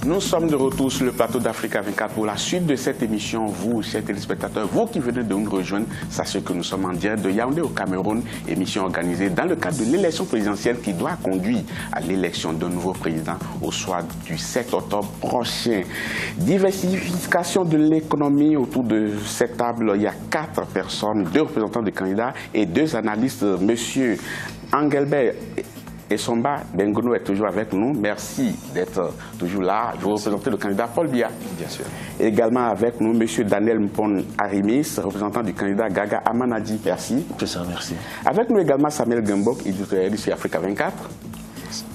Nous sommes de retour sur le plateau d'Africa 24 pour la suite de cette émission. Vous, chers téléspectateurs, vous qui venez de nous rejoindre, sachez que nous sommes en direct de Yaoundé au Cameroun, émission organisée dans le cadre de l'élection présidentielle qui doit conduire à l'élection d'un nouveau président au soir du 7 octobre prochain. Diversification de l'économie autour de cette table, il y a 4 personnes, 2 représentants de candidats et 2 analystes. Monsieur Engelbert Essomba Bengono est toujours avec nous. Merci d'être toujours là. Je vous représente le candidat Paul Biya. Bien sûr. Également avec nous, M. Daniel Mpon Arimis, représentant du candidat Gaga Amanadi. Merci. C'est ça, merci. Avec nous également Samuel Gembok, éditorialiste sur Africa 24.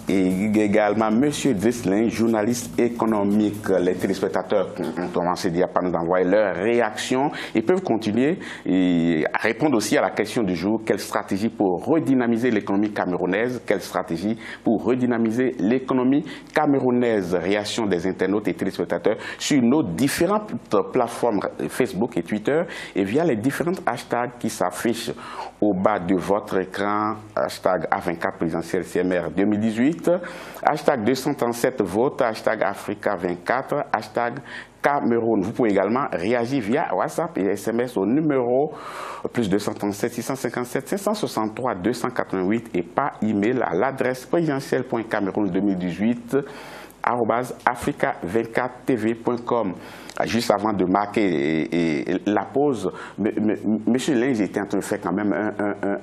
Et également M. Drislin, journaliste économique. Les téléspectateurs ont commencé déjà par nous envoyer leurs réactions. Ils peuvent continuer et répondre aussi à la question du jour. Quelle stratégie pour redynamiser l'économie camerounaise? Quelle stratégie pour redynamiser l'économie camerounaise? Réaction des internautes et téléspectateurs sur nos différentes plateformes Facebook et Twitter et via les différentes hashtags qui s'affichent au bas de votre écran. Hashtag A24 présidentiel CMR 2018. Hashtag 237 votes, hashtag Africa 24, hashtag Cameroun. Vous pouvez également réagir via WhatsApp et SMS au numéro plus 237 657 563 288 et par email à l'adresse présidentielle.cameroun2018 @africa24tv.com. Juste avant de marquer la pause, M. Linge était en train de faire quand même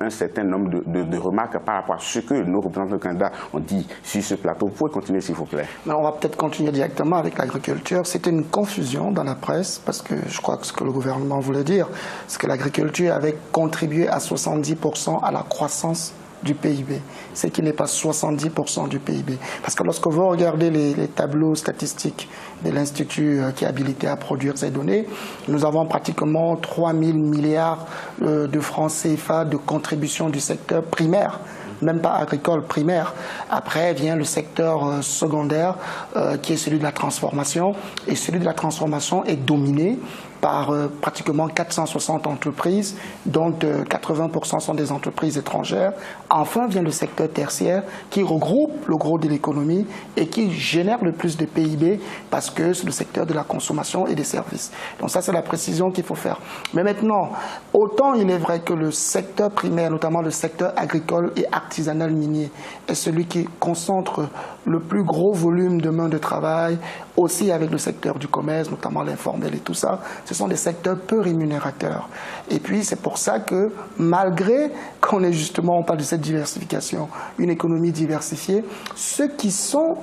un certain nombre de remarques par rapport à ce que nos représentants de candidats ont dit sur ce plateau. Vous pouvez continuer s'il vous plaît. On va peut-être continuer directement avec l'agriculture. C'était une confusion dans la presse parce que je crois que ce que le gouvernement voulait dire, c'est que l'agriculture avait contribué à 70% à la croissance du PIB, ce qui n'est pas 70% du PIB. Parce que lorsque vous regardez les tableaux statistiques de l'Institut qui est habilité à produire ces données, nous avons pratiquement 3 000 milliards de francs CFA de contribution du secteur primaire, même pas agricole, primaire. Après vient le secteur secondaire qui est celui de la transformation. Et celui de la transformation est dominé par pratiquement 460 entreprises, dont 80% sont des entreprises étrangères. Enfin vient le secteur tertiaire qui regroupe le gros de l'économie et qui génère le plus de PIB parce que c'est le secteur de la consommation et des services. Donc ça, c'est la précision qu'il faut faire. Mais maintenant, autant il est vrai que le secteur primaire, notamment le secteur agricole et artisanal minier, est celui qui concentre le plus gros volume de main de travail, aussi avec le secteur du commerce, notamment l'informel et tout ça. Ce sont des secteurs peu rémunérateurs. Et puis, c'est pour ça que, malgré qu'on ait justement, on parle de cette diversification, une économie diversifiée, ceux qui sont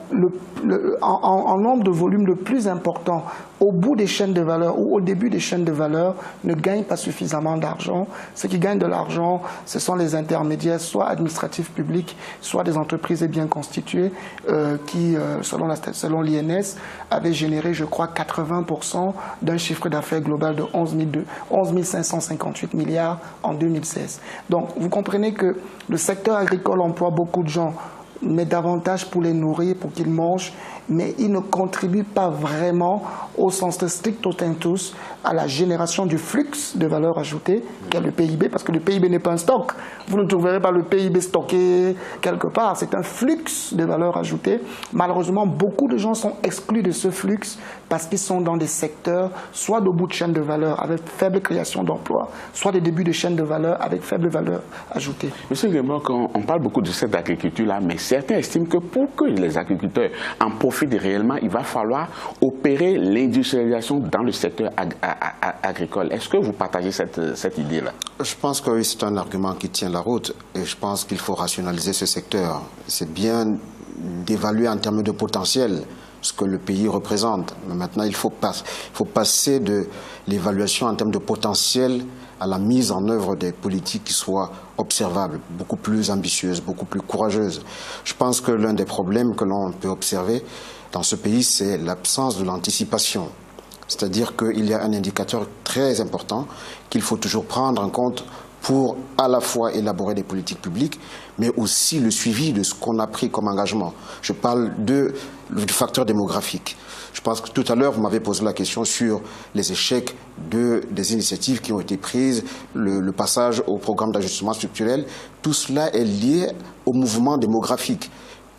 en nombre de volume le plus important au bout des chaînes de valeur ou au début des chaînes de valeur ne gagnent pas suffisamment d'argent. Ceux qui gagnent de l'argent, ce sont les intermédiaires, soit administratifs publics, soit des entreprises bien constituées qui, selon l'INS, avaient généré, je crois, 80% d'un chiffre d'affaires global de 11 558 milliards en 2016. Donc, vous comprenez que le secteur agricole emploie beaucoup de gens, mais davantage pour les nourrir, pour qu'ils mangent, mais il ne contribue pas vraiment au sens strict tous à la génération du flux de valeur ajoutée qu'est le PIB, parce que le PIB n'est pas un stock. Vous ne trouverez pas le PIB stocké quelque part, c'est un flux de valeur ajoutée. Malheureusement, beaucoup de gens sont exclus de ce flux parce qu'ils sont dans des secteurs soit de bout de chaîne de valeur avec faible création d'emplois, soit des débuts de chaîne de valeur avec faible valeur ajoutée. Monsieur Gembok, on parle beaucoup de cette agriculture-là, mais certains estiment que pour que les agriculteurs en profitent réellement, il va falloir opérer l'industrialisation dans le secteur agricole. Est-ce que vous partagez cette idée-là? Je pense que c'est un argument qui tient la route et je pense qu'il faut rationaliser ce secteur. C'est bien d'évaluer en termes de potentiel ce que le pays représente. Mais maintenant, il faut passer de l'évaluation en termes de potentiel à la mise en œuvre des politiques qui soient observables, beaucoup plus ambitieuses, beaucoup plus courageuses. Je pense que l'un des problèmes que l'on peut observer dans ce pays, c'est l'absence de l'anticipation. C'est-à-dire qu'il y a un indicateur très important qu'il faut toujours prendre en compte pour à la fois élaborer des politiques publiques, mais aussi le suivi de ce qu'on a pris comme engagement. Je parle du facteur démographique. Je pense que tout à l'heure, vous m'avez posé la question sur les échecs des initiatives qui ont été prises, le passage au programme d'ajustement structurel. Tout cela est lié au mouvement démographique.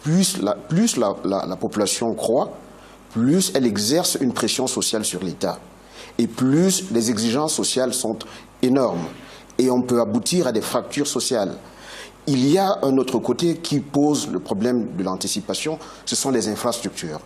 Plus la population croît, plus elle exerce une pression sociale sur l'État. Et plus les exigences sociales sont énormes. Et on peut aboutir à des fractures sociales. Il y a un autre côté qui pose le problème de l'anticipation, ce sont les infrastructures.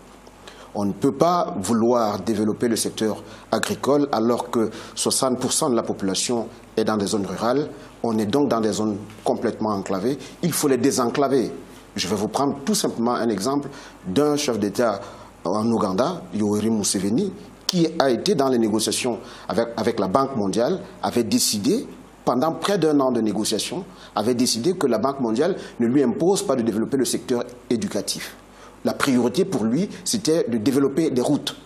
On ne peut pas vouloir développer le secteur agricole alors que 60% de la population est dans des zones rurales. On est donc dans des zones complètement enclavées. Il faut les désenclaver. Je vais vous prendre tout simplement un exemple d'un chef d'État en Ouganda, Yoweri Museveni, qui a été dans les négociations avec la Banque mondiale, avait décidé, pendant près d'1 an de négociations, avait décidé que la Banque mondiale ne lui impose pas de développer le secteur éducatif. La priorité pour lui, c'était de développer des routes.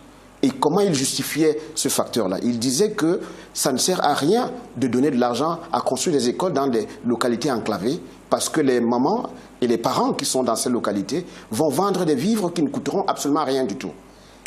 Et comment il justifiait ce facteur-là? Il disait que ça ne sert à rien de donner de l'argent à construire des écoles dans des localités enclavées, parce que les mamans et les parents qui sont dans ces localités vont vendre des vivres qui ne coûteront absolument rien du tout.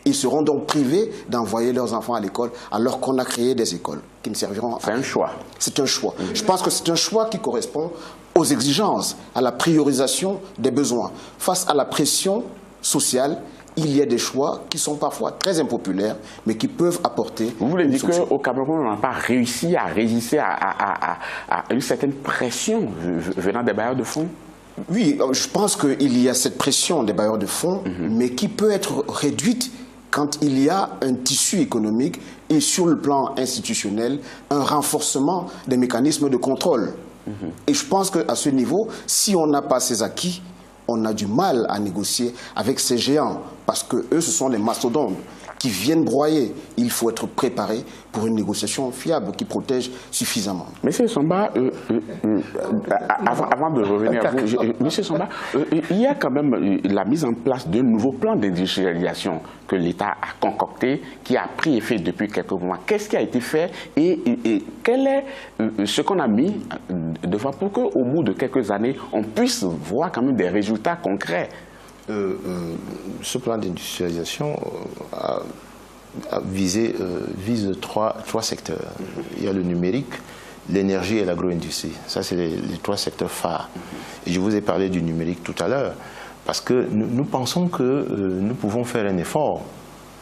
Ils seront donc privés d'envoyer leurs enfants à l'école alors qu'on a créé des écoles qui ne serviront à rien. C'est un choix. C'est un choix. Je pense que c'est un choix qui correspond aux exigences, à la priorisation des besoins. Face à la pression sociale, il y a des choix qui sont parfois très impopulaires, mais qui peuvent apporter... Vous voulez dire qu'au Cameroun, on n'a pas réussi à résister à une certaine pression venant des bailleurs de fonds? Oui, je pense qu'il y a cette pression des bailleurs de fonds, mais qui peut être réduite quand il y a un tissu économique et sur le plan institutionnel, un renforcement des mécanismes de contrôle. Et je pense qu'à ce niveau, si on n'a pas ces acquis, on a du mal à négocier avec ces géants, parce que eux, ce sont les mastodontes qui viennent broyer. Il faut être préparé pour une négociation fiable qui protège suffisamment. Monsieur Somba, avant de revenir à vous, Monsieur Somba, il y a quand même la mise en place d'un nouveau plan d'industrialisation que l'État a concocté, qui a pris effet depuis quelques mois. Qu'est-ce qui a été fait et quel est ce qu'on a mis devant pour qu'au bout de quelques années, on puisse voir quand même des résultats concrets? Ce plan d'industrialisation vise trois secteurs. Il y a le numérique, l'énergie et l'agro-industrie. Ça, c'est les 3 secteurs phares. Et je vous ai parlé du numérique tout à l'heure, parce que nous pensons que nous pouvons faire un effort.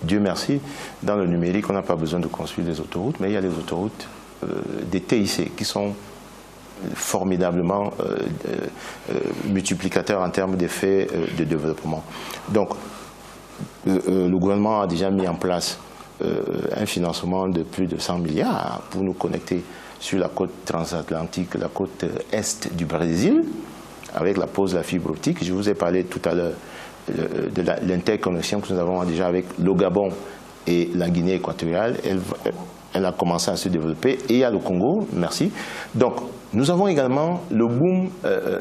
Dieu merci, dans le numérique, on n'a pas besoin de construire des autoroutes, mais il y a les autoroutes des TIC qui sont formidablement multiplicateurs en termes d'effets de développement. Donc, le gouvernement a déjà mis en place un financement de plus de 100 milliards pour nous connecter sur la côte transatlantique, la côte est du Brésil, avec la pose de la fibre optique. Je vous ai parlé tout à l'heure de l'interconnexion que nous avons déjà avec le Gabon et la Guinée équatoriale. Elle a commencé à se développer, et il y a le Congo, merci. Donc, nous avons également le boom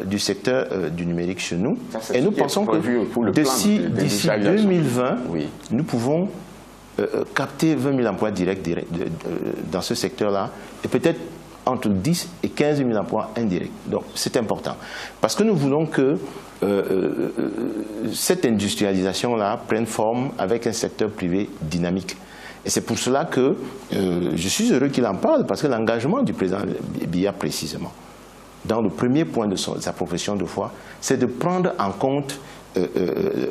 du secteur du numérique chez nous, et nous pensons que d'ici 2020, oui, nous pouvons capter 20 000 emplois directs dans ce secteur-là, et peut-être entre 10 et 15 000 emplois indirects. Donc, c'est important, parce que nous voulons que cette industrialisation-là prenne forme avec un secteur privé dynamique. Et c'est pour cela que je suis heureux qu'il en parle, parce que l'engagement du président Biya, précisément, dans le premier point de sa profession de foi, c'est de prendre en compte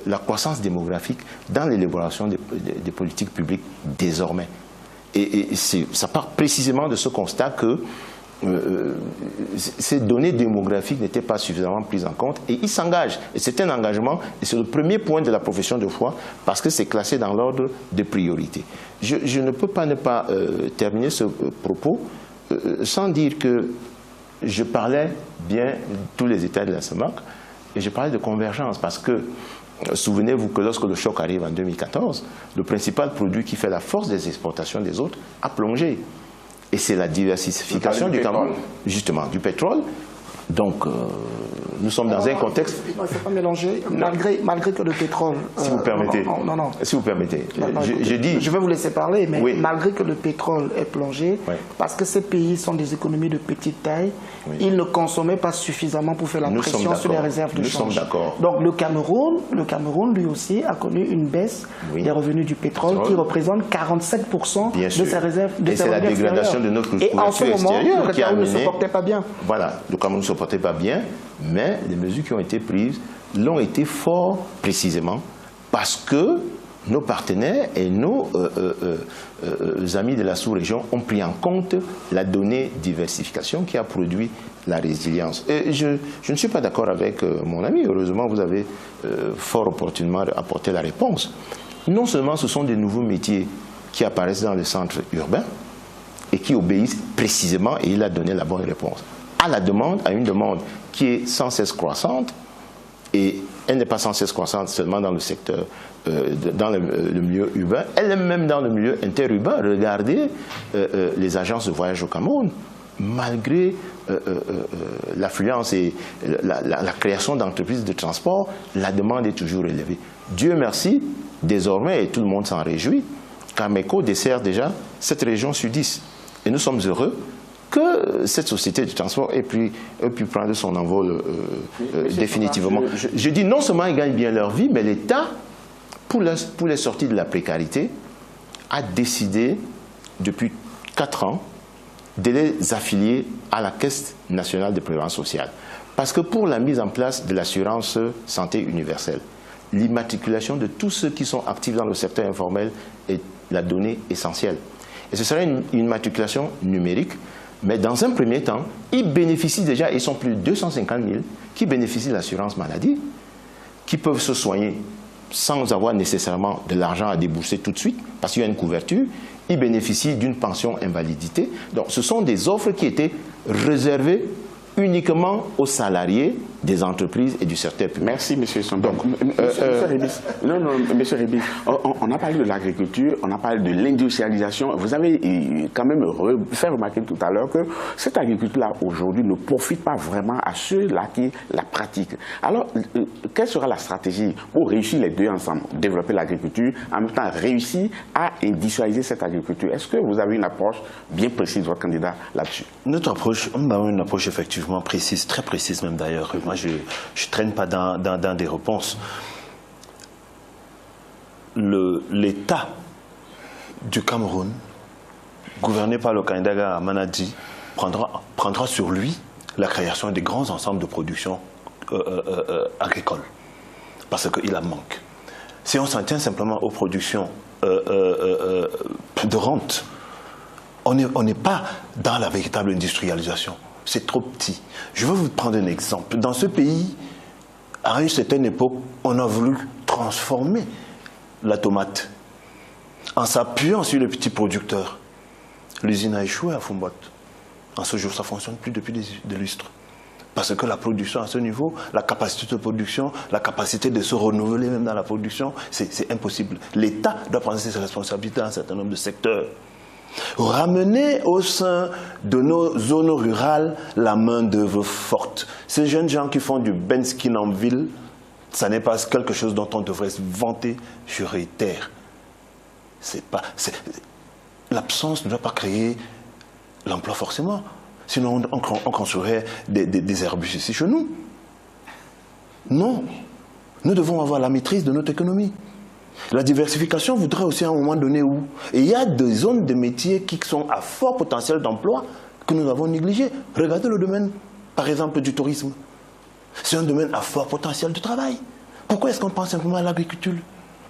la croissance démographique dans l'élaboration des politiques publiques désormais. Et ça part précisément de ce constat que ces données démographiques n'étaient pas suffisamment prises en compte, et il s'engage. Et c'est un engagement, et c'est le premier point de la profession de foi, parce que c'est classé dans l'ordre des priorités. Je ne peux pas ne pas terminer ce propos sans dire que je parlais bien de tous les États de la CEMAC, et je parlais de convergence, parce que souvenez-vous que lorsque le choc arrive en 2014, le principal produit qui fait la force des exportations des autres a plongé. Et c'est la diversification du Cameroun, justement, du pétrole. Donc, nous sommes dans un contexte... Il ne faut pas mélanger, malgré que le pétrole... Si vous permettez. Non. Si vous permettez. Je dis... Je vais vous laisser parler, mais oui, malgré que le pétrole est plongé, oui, parce que ces pays sont des économies de petite taille, oui, ils ne consommaient pas suffisamment pour faire la pression sur les réserves de change. Nous sommes d'accord. Donc, le Cameroun, lui aussi, a connu une baisse, oui, des revenus du pétrole qui représente 47% de ses réserves. Et c'est la dégradation de notre couverture extérieure. Et en ce moment, le Cameroun ne se portait pas bien. Voilà, le Cameroun ne se portait pas bien, mais les mesures qui ont été prises l'ont été fort précisément parce que nos partenaires et nos amis de la sous-région ont pris en compte la donnée diversification qui a produit la résilience. Et je ne suis pas d'accord avec mon ami. Heureusement, vous avez fort opportunément apporté la réponse. Non seulement ce sont des nouveaux métiers qui apparaissent dans les centres urbains et qui obéissent précisément, et il a donné la bonne réponse, à une demande qui est sans cesse croissante, et elle n'est pas sans cesse croissante seulement dans le secteur, dans le milieu urbain, elle est même dans le milieu interurbain. Regardez les agences de voyage au Cameroun, malgré l'affluence et la création d'entreprises de transport, la demande est toujours élevée. Dieu merci, désormais, et tout le monde s'en réjouit, Cameco dessert déjà cette région sud-est. Et nous sommes heureux que cette société de transport ait pu prendre son envol définitivement. Je dis non seulement ils gagnent bien leur vie, mais l'État, pour les sorties de la précarité, a décidé depuis 4 ans de les affilier à la Caisse nationale de prévoyance sociale. Parce que pour la mise en place de l'assurance santé universelle, l'immatriculation de tous ceux qui sont actifs dans le secteur informel est la donnée essentielle. Et ce serait une immatriculation numérique, mais dans un premier temps, ils bénéficient déjà, ils sont plus de 250 000 qui bénéficient de l'assurance maladie, qui peuvent se soigner sans avoir nécessairement de l'argent à débourser tout de suite, parce qu'il y a une couverture. Ils bénéficient d'une pension invalidité. Donc ce sont des offres qui étaient réservées uniquement aux salariés des entreprises et du secteur public. Merci, M. Sombong. Monsieur Rebis, on a parlé de l'agriculture, on a parlé de l'industrialisation. Vous avez quand même fait remarquer tout à l'heure que cette agriculture-là, aujourd'hui, ne profite pas vraiment à ceux-là qui la pratiquent. Alors, quelle sera la stratégie pour réussir les deux ensemble? Développer l'agriculture, en même temps réussir à industrialiser cette agriculture. Est-ce que vous avez une approche bien précise de votre candidat là-dessus? Notre approche, on a une approche effectivement précise, très précise même d'ailleurs. Moi, je ne traîne pas dans des réponses. L'État du Cameroun, gouverné par le candidat Manadi, prendra sur lui la création des grands ensembles de production agricole, parce qu'il en manque. Si on s'en tient simplement aux productions de rente, on n'est pas dans la véritable industrialisation. C'est trop petit. Je vais vous prendre un exemple. Dans ce pays, à une certaine époque, on a voulu transformer la tomate en s'appuyant sur les petits producteurs. L'usine a échoué à Fumbot. En ce jour, ça ne fonctionne plus depuis des lustres. Parce que la production à ce niveau, la capacité de production, la capacité de se renouveler même dans la production, c'est impossible. L'État doit prendre ses responsabilités dans un certain nombre de secteurs. Ramener au sein de nos zones rurales la main-d'œuvre forte. Ces jeunes gens qui font du benskin en ville, ça n'est pas quelque chose dont on devrait se vanter, je réitère. L'absence ne doit pas créer l'emploi forcément. Sinon, on construirait des Airbus ici chez nous. Non. Nous devons avoir la maîtrise de notre économie. La diversification voudrait aussi à un moment donné où il y a des zones de métiers qui sont à fort potentiel d'emploi que nous avons négligées. Regardez le domaine, par exemple, du tourisme. C'est un domaine à fort potentiel de travail. Pourquoi est-ce qu'on pense simplement à l'agriculture?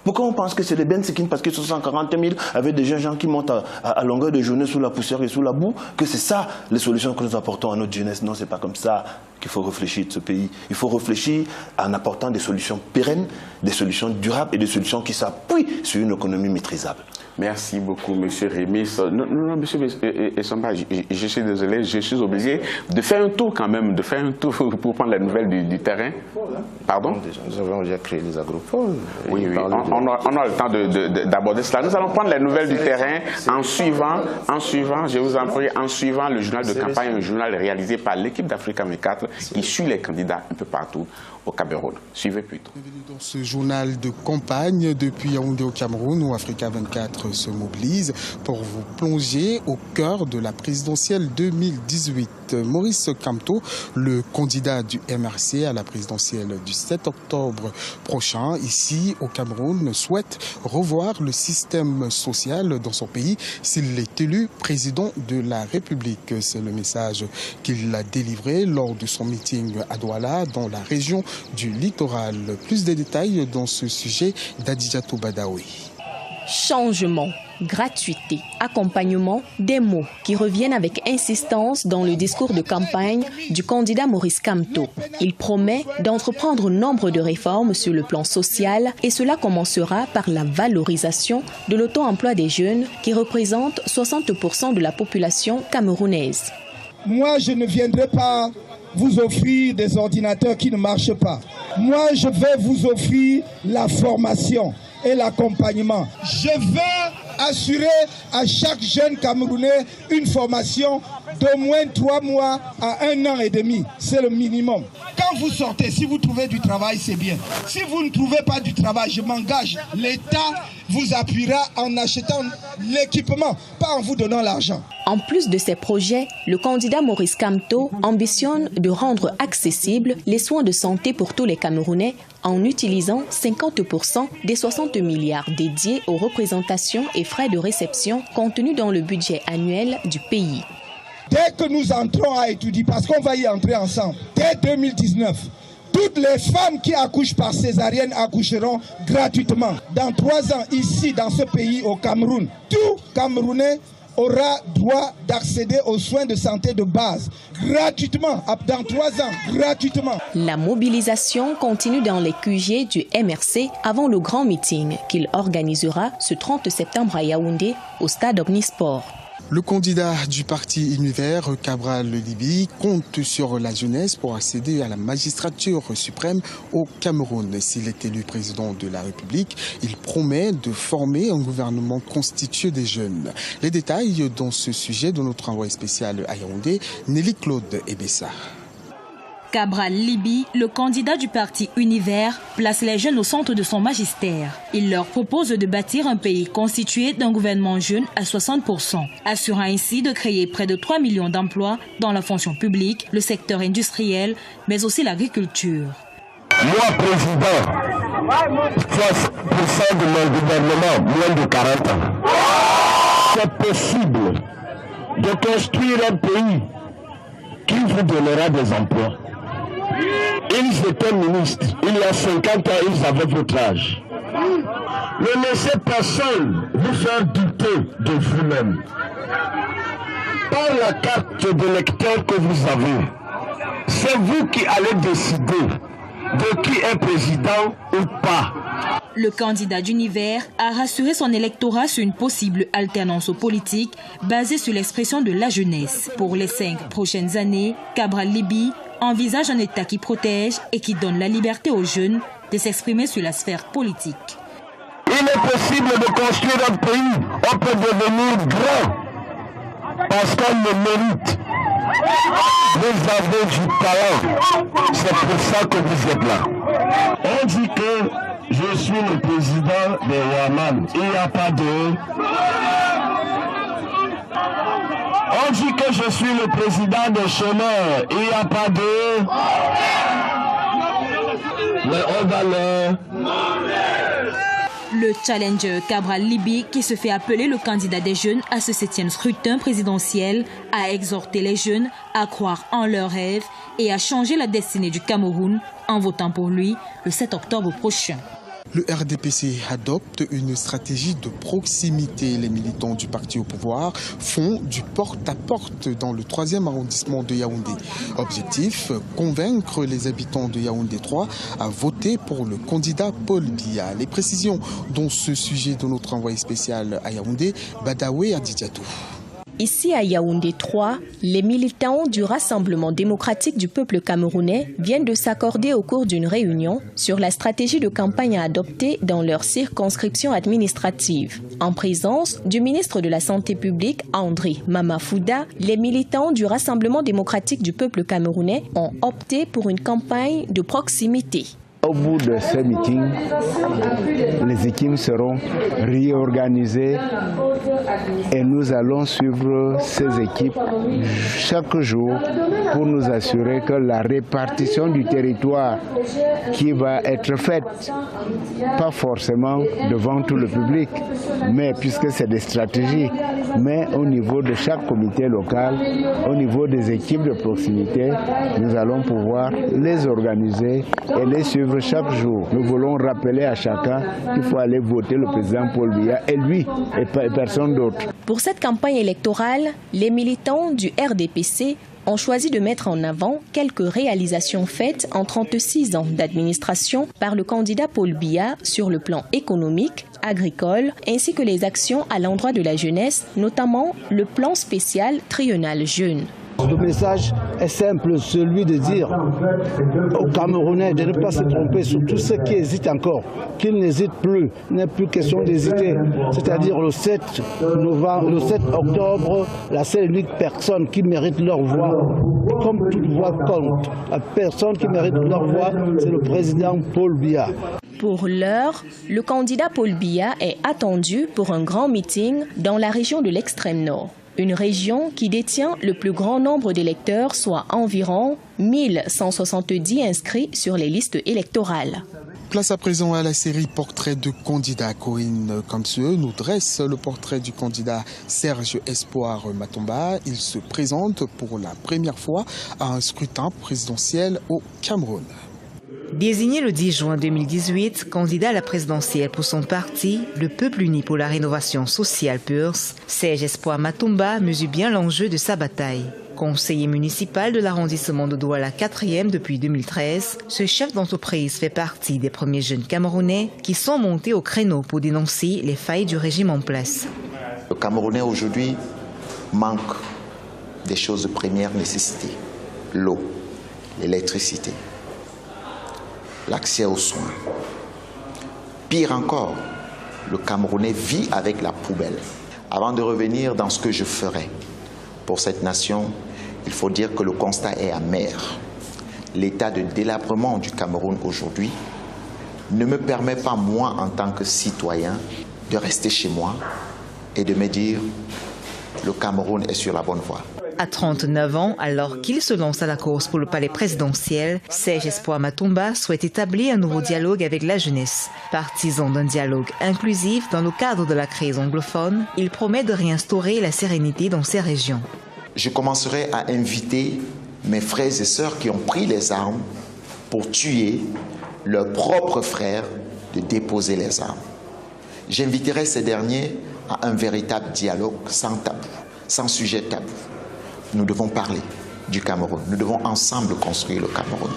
Pourquoi on pense que c'est les bensikines parce qu'ils sont 140 000 avec des jeunes gens qui montent à longueur de journée sous la poussière et sous la boue, que c'est ça les solutions que nous apportons à notre jeunesse? Non, c'est pas comme ça qu'il faut réfléchir de ce pays. Il faut réfléchir en apportant des solutions pérennes, des solutions durables et des solutions qui s'appuient sur une économie maîtrisable. Merci beaucoup, M. Remis. Non, M. Essomba, je suis désolé, je suis obligé de faire un tour quand même, pour prendre les nouvelles du terrain. Pardon? Nous avons déjà créé les agropoles. Oui, on a le temps d'aborder cela. Nous allons prendre les nouvelles du terrain en suivant, je vous en prie, en suivant le journal de campagne, un journal réalisé par l'équipe d'Africa 24 qui suit les candidats un peu partout au Cameroun. Suivez plutôt. Bienvenue dans ce journal de campagne depuis Yaoundé au Cameroun où Africa 24 se mobilise pour vous plonger au cœur de la présidentielle 2018. Maurice Kamto, le candidat du MRC à la présidentielle du 7 octobre prochain, ici au Cameroun, souhaite revoir le système social dans son pays s'il est élu président de la République. C'est le message qu'il a délivré lors de son meeting à Douala, dans la région du littoral. Plus de détails dans ce sujet d'Adidjatou Badaoui. Changement, gratuité, accompagnement, des mots qui reviennent avec insistance dans le discours de campagne du candidat Maurice Kamto. Il promet d'entreprendre nombre de réformes sur le plan social et cela commencera par la valorisation de l'auto-emploi des jeunes qui représentent 60% de la population camerounaise. Moi, je ne viendrai pas vous offrir des ordinateurs qui ne marchent pas. Moi, je vais vous offrir la formation et l'accompagnement. Je veux assurer à chaque jeune Camerounais une formation d'au moins 3 mois à 1 an et demi. C'est le minimum. Quand vous sortez, si vous trouvez du travail, c'est bien. Si vous ne trouvez pas du travail, je m'engage. L'État vous appuiera en achetant l'équipement, pas en vous donnant l'argent. En plus de ces projets, le candidat Maurice Kamto ambitionne de rendre accessibles les soins de santé pour tous les Camerounais en utilisant 50% des 60 milliards dédiés aux représentations et frais de réception contenus dans le budget annuel du pays. Dès que nous entrons à étudier, parce qu'on va y entrer ensemble, dès 2019, toutes les femmes qui accouchent par césarienne accoucheront gratuitement. Dans 3 ans, ici, dans ce pays, au Cameroun, tout Camerounais aura droit d'accéder aux soins de santé de base, gratuitement, dans 3 ans, gratuitement. La mobilisation continue dans les QG du MRC avant le grand meeting qu'il organisera ce 30 septembre à Yaoundé, au stade Omnisport. Le candidat du parti Univers, Cabral Libi, compte sur la jeunesse pour accéder à la magistrature suprême au Cameroun. S'il est élu président de la République, il promet de former un gouvernement constitué des jeunes. Les détails dans ce sujet de notre envoyé spécial à Yaoundé, Nelly Claude Ebessa. Cabral Libi, le candidat du parti Univers, place les jeunes au centre de son magistère. Il leur propose de bâtir un pays constitué d'un gouvernement jeune à 60%, assurant ainsi de créer près de 3 millions d'emplois dans la fonction publique, le secteur industriel, mais aussi l'agriculture. Moi, président, 60% de mon gouvernement, moins de 40 ans. C'est possible de construire un pays qui vous donnera des emplois. Ils étaient ministres. Il y a 50 ans, ils avaient votre âge. Ne laissez personne vous faire douter de vous-même. Par la carte d'électeur que vous avez, c'est vous qui allez décider de qui est président ou pas. Le candidat d'Univers a rassuré son électorat sur une possible alternance aux politiques basée sur l'expression de la jeunesse. Pour les 5 prochaines années, Cabral Libi envisage un État qui protège et qui donne la liberté aux jeunes de s'exprimer sur la sphère politique. Il est possible de construire un pays. On peut devenir grand parce qu'on le mérite. Vous avez du talent. C'est pour ça que vous êtes là. On dit que je suis le président des Waman. Il n'y a pas de... On dit que je suis le président des chômeurs. Il n'y a pas de... Mais on va le... Le challenger Cabral Libi, qui se fait appeler le candidat des jeunes à ce 7e scrutin présidentiel, a exhorté les jeunes à croire en leurs rêves et à changer la destinée du Cameroun en votant pour lui le 7 octobre prochain. Le RDPC adopte une stratégie de proximité. Les militants du parti au pouvoir font du porte-à-porte dans le 3e arrondissement de Yaoundé. Objectif, convaincre les habitants de Yaoundé 3 à voter pour le candidat Paul Biya. Les précisions dans ce sujet de notre envoyé spécial à Yaoundé, Badaoui Adidjatou. Ici à Yaoundé 3, les militants du Rassemblement démocratique du peuple camerounais viennent de s'accorder au cours d'une réunion sur la stratégie de campagne à adopter dans leur circonscription administrative. En présence du ministre de la Santé publique, André Mamafouda, les militants du Rassemblement démocratique du peuple camerounais ont opté pour une campagne de proximité. Au bout de ce meeting, les équipes seront réorganisées et nous allons suivre ces équipes chaque jour pour nous assurer que la répartition du territoire qui va être faite, pas forcément devant tout le public, mais puisque c'est des stratégies, mais au niveau de chaque comité local, au niveau des équipes de proximité, nous allons pouvoir les organiser et les suivre chaque jour. Nous voulons rappeler à chacun qu'il faut aller voter le président Paul Biya et lui et personne d'autre. Pour cette campagne électorale, les militants du RDPC ont choisi de mettre en avant quelques réalisations faites en 36 ans d'administration par le candidat Paul Biya sur le plan économique, agricole, ainsi que les actions à l'endroit de la jeunesse, notamment le plan spécial triennal jeune. Le message est simple, celui de dire aux Camerounais de ne pas se tromper sur tous ceux qui hésitent encore, qu'ils n'hésitent plus, il n'est plus question d'hésiter. C'est-à-dire le 7 octobre, la seule unique personne qui mérite leur voix, comme toute voix compte, la personne qui mérite leur voix, c'est le président Paul Biya. Pour l'heure, le candidat Paul Biya est attendu pour un grand meeting dans la région de l'extrême nord. Une région qui détient le plus grand nombre d'électeurs, soit environ 1170 inscrits sur les listes électorales. Place à présent à la série Portrait de candidat. Corinne Kamsue nous dresse le portrait du candidat Serge Espoir Matomba. Il se présente pour la première fois à un scrutin présidentiel au Cameroun. Désigné le 10 juin 2018 candidat à la présidentielle pour son parti, le Peuple uni pour la rénovation sociale PURS, Serge Espoir Matomba mesure bien l'enjeu de sa bataille. Conseiller municipal de l'arrondissement de Douala 4e depuis 2013, ce chef d'entreprise fait partie des premiers jeunes Camerounais qui sont montés au créneau pour dénoncer les failles du régime en place. Le Camerounais aujourd'hui manque des choses de première nécessité. L'eau, l'électricité, l'accès aux soins. Pire encore, le Camerounais vit avec la poubelle. Avant de revenir dans ce que je ferai pour cette nation, il faut dire que le constat est amer. L'état de délabrement du Cameroun aujourd'hui ne me permet pas, moi, en tant que citoyen, de rester chez moi et de me dire le Cameroun est sur la bonne voie. À 39 ans, alors qu'il se lance à la course pour le palais présidentiel, Serge Espoir Matomba souhaite établir un nouveau dialogue avec la jeunesse. Partisan d'un dialogue inclusif dans le cadre de la crise anglophone, il promet de réinstaurer la sérénité dans ces régions. Je commencerai à inviter mes frères et sœurs qui ont pris les armes pour tuer leurs propres frères de déposer les armes. J'inviterai ces derniers à un véritable dialogue sans tabou, sans sujet tabou. Nous devons parler du Cameroun. Nous devons ensemble construire le Cameroun.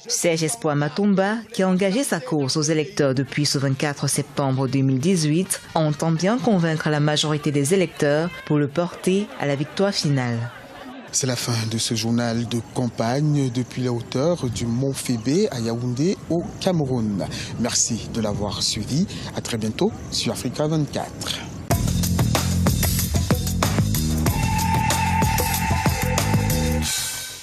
Serge Espoir Matomba, qui a engagé sa course aux électeurs depuis ce 24 septembre 2018, entend bien convaincre la majorité des électeurs pour le porter à la victoire finale. C'est la fin de ce journal de campagne depuis la hauteur du Mont Fébé à Yaoundé au Cameroun. Merci de l'avoir suivi. À très bientôt sur Africa 24.